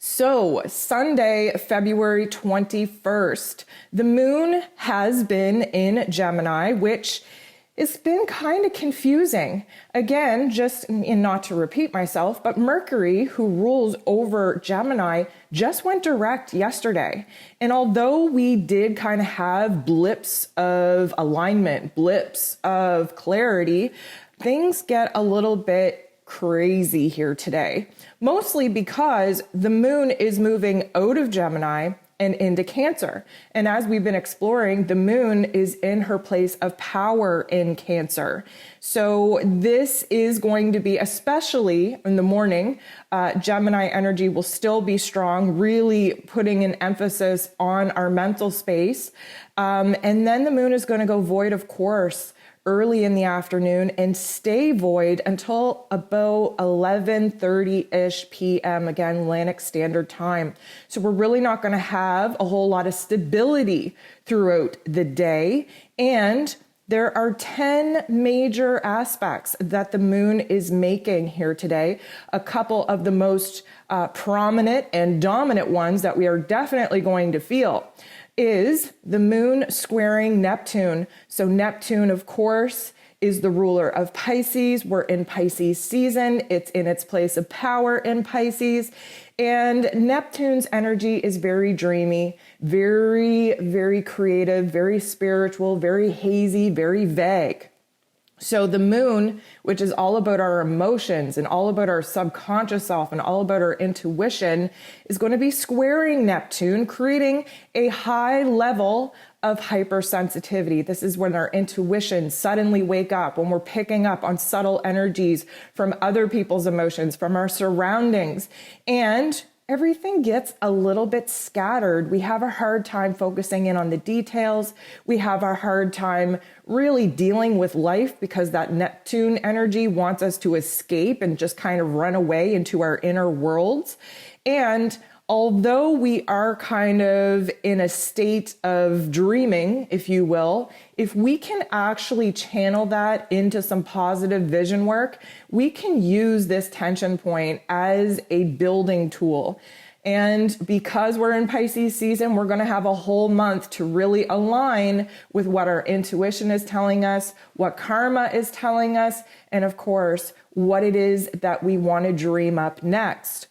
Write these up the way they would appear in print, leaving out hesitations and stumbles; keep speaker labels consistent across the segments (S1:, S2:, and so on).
S1: So Sunday, February 21st, the moon has been in Gemini, which has been kind of confusing. Again, just not to repeat myself, but Mercury, who rules over Gemini, just went direct yesterday. And although we did kind of have blips of alignment, blips of clarity, things get a little bit crazy here today, mostly because the moon is moving out of Gemini and into Cancer. And as we've been exploring, the moon is in her place of power in Cancer. So this is going to be, especially in the morning, Gemini energy will still be strong, really putting an emphasis on our mental space. And then the moon is going to go void, of course, early in the afternoon and stay void until about 11:30-ish p.m. again, Atlantic Standard Time. So we're really not going to have a whole lot of stability throughout the day. And there are 10 major aspects that the moon is making here today. A couple of the most prominent and dominant ones that we are definitely going to feel is the moon squaring Neptune. So Neptune, of course, is the ruler of Pisces. We're in Pisces season. It's in its place of power in Pisces. And Neptune's energy is very dreamy, very, very creative, very spiritual, very hazy, very vague. So the moon, which is all about our emotions and all about our subconscious self and all about our intuition, is going to be squaring Neptune, creating a high level of hypersensitivity. This is when our intuition suddenly wake up, when we're picking up on subtle energies from other people's emotions, from our surroundings, and everything gets a little bit scattered. We have a hard time focusing in on the details. We have a hard time really dealing with life because that Neptune energy wants us to escape and just kind of run away into our inner worlds. And although we are kind of in a state of dreaming, if you will, if we can actually channel that into some positive vision work, we can use this tension point as a building tool. And because we're in Pisces season, we're going to have a whole month to really align with what our intuition is telling us, what karma is telling us, and of course, what it is that we want to dream up next.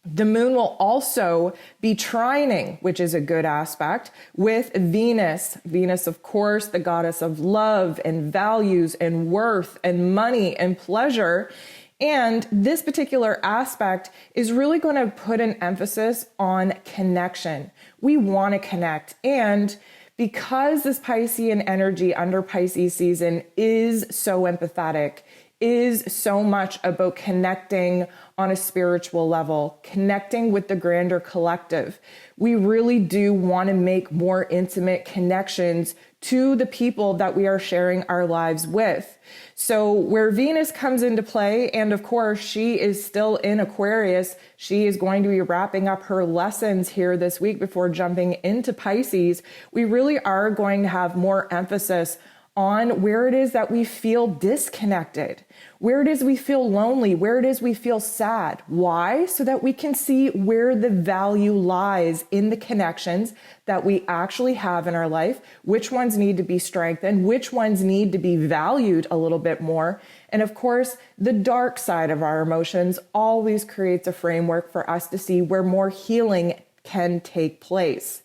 S1: The moon will also be trining, which is a good aspect, with Venus. Venus, of course, the goddess of love and values and worth and money and pleasure. And this particular aspect is really going to put an emphasis on connection. We want to connect. And because this Piscean energy under Pisces season is so empathetic, is so much about connecting on a spiritual level, connecting with the grander collective. We really do want to make more intimate connections to the people that we are sharing our lives with. So where Venus comes into play, and of course she is still in Aquarius, she is going to be wrapping up her lessons here this week before jumping into Pisces. We really are going to have more emphasis on where it is that we feel disconnected, where it is we feel lonely, where it is we feel sad. Why? So that we can see where the value lies in the connections that we actually have in our life, which ones need to be strengthened, which ones need to be valued a little bit more. And of course, the dark side of our emotions always creates a framework for us to see where more healing can take place.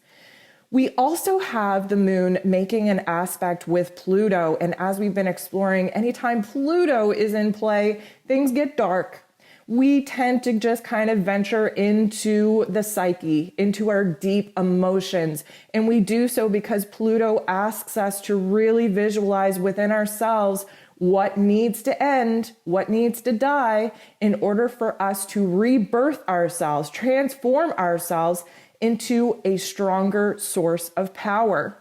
S1: We also have the moon making an aspect with Pluto. And as we've been exploring, anytime Pluto is in play, things get dark. We tend to just kind of venture into the psyche, into our deep emotions. And we do so because Pluto asks us to really visualize within ourselves what needs to end, what needs to die in order for us to rebirth ourselves, transform ourselves into a stronger source of power.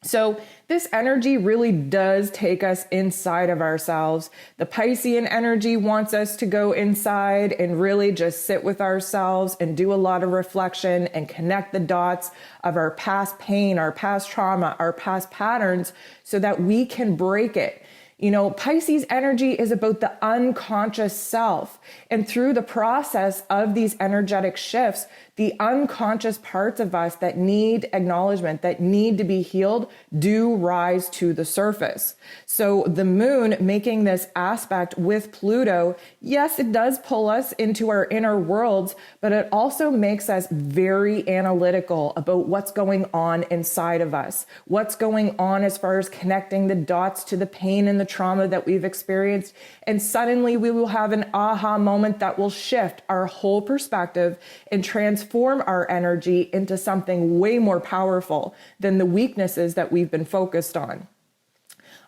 S1: So this energy really does take us inside of ourselves. The Piscean energy wants us to go inside and really just sit with ourselves and do a lot of reflection and connect the dots of our past pain, our past trauma, our past patterns so that we can break it. You know, Pisces energy is about the unconscious self. And through the process of these energetic shifts, the unconscious parts of us that need acknowledgement, that need to be healed, do rise to the surface. So the moon making this aspect with Pluto, yes, it does pull us into our inner worlds, but it also makes us very analytical about what's going on inside of us, what's going on as far as connecting the dots to the pain and the trauma that we've experienced. And suddenly we will have an aha moment that will shift our whole perspective and transform our energy into something way more powerful than the weaknesses that we've been focused on.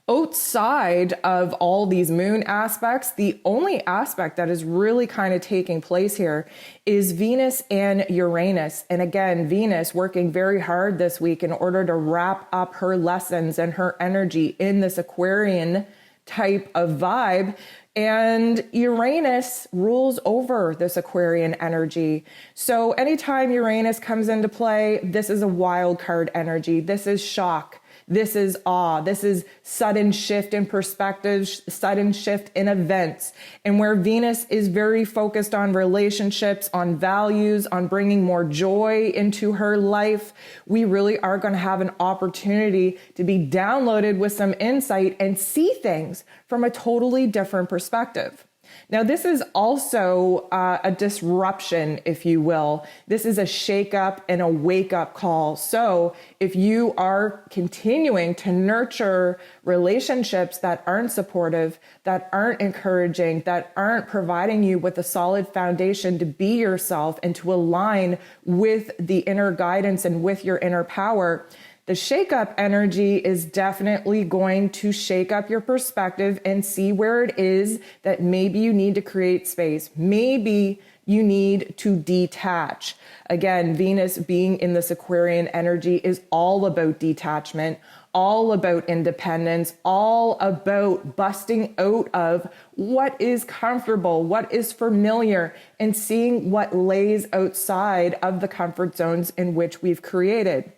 S1: Outside of all these moon aspects, the only aspect that is really kind of taking place here is Venus and Uranus. And again, Venus working very hard this week in order to wrap up her lessons and her energy in this Aquarian type of vibe. And Uranus rules over this Aquarian energy. So anytime Uranus comes into play, this is a wild card energy. This is shock. This is awe. This is sudden shift in perspective, sudden shift in events. And where Venus is very focused on relationships, on values, on bringing more joy into her life, we really are going to have an opportunity to be downloaded with some insight and see things from a totally different perspective. Now, this is also a disruption, if you will. This is a shake-up and a wake-up call. So if you are continuing to nurture relationships that aren't supportive, that aren't encouraging, that aren't providing you with a solid foundation to be yourself and to align with the inner guidance and with your inner power, the shake-up energy is definitely going to shake up your perspective and see where it is that maybe you need to create space. Maybe you need to detach. Again, Venus being in this Aquarian energy is all about detachment, all about independence, all about busting out of what is comfortable, what is familiar, and seeing what lays outside of the comfort zones in which we've created.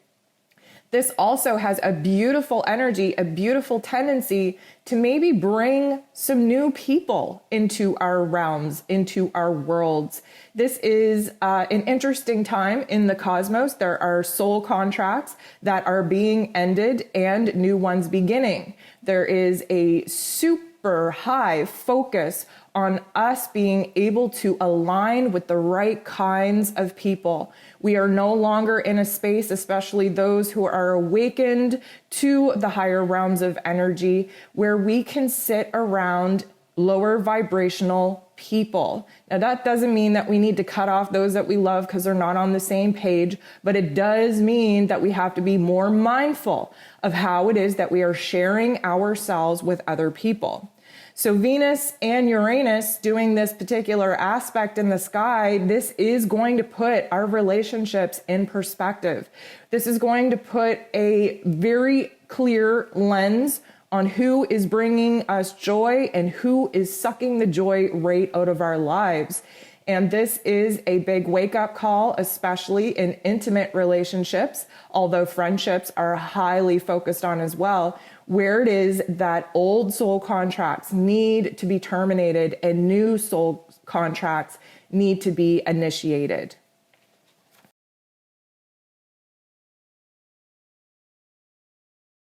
S1: This also has a beautiful energy, a beautiful tendency to maybe bring some new people into our realms, into our worlds. This is an interesting time in the cosmos. There are soul contracts that are being ended and new ones beginning. There is a super high focus on us being able to align with the right kinds of people. We are no longer in a space, especially those who are awakened to the higher realms of energy, where we can sit around lower vibrational people. Now, that doesn't mean that we need to cut off those that we love because they're not on the same page, but it does mean that we have to be more mindful of how it is that we are sharing ourselves with other people. So Venus and Uranus doing this particular aspect in the sky, this is going to put our relationships in perspective. This is going to put a very clear lens on who is bringing us joy and who is sucking the joy right out of our lives. And this is a big wake-up call, especially in intimate relationships, although friendships are highly focused on as well, where it is that old soul contracts need to be terminated and new soul contracts need to be initiated.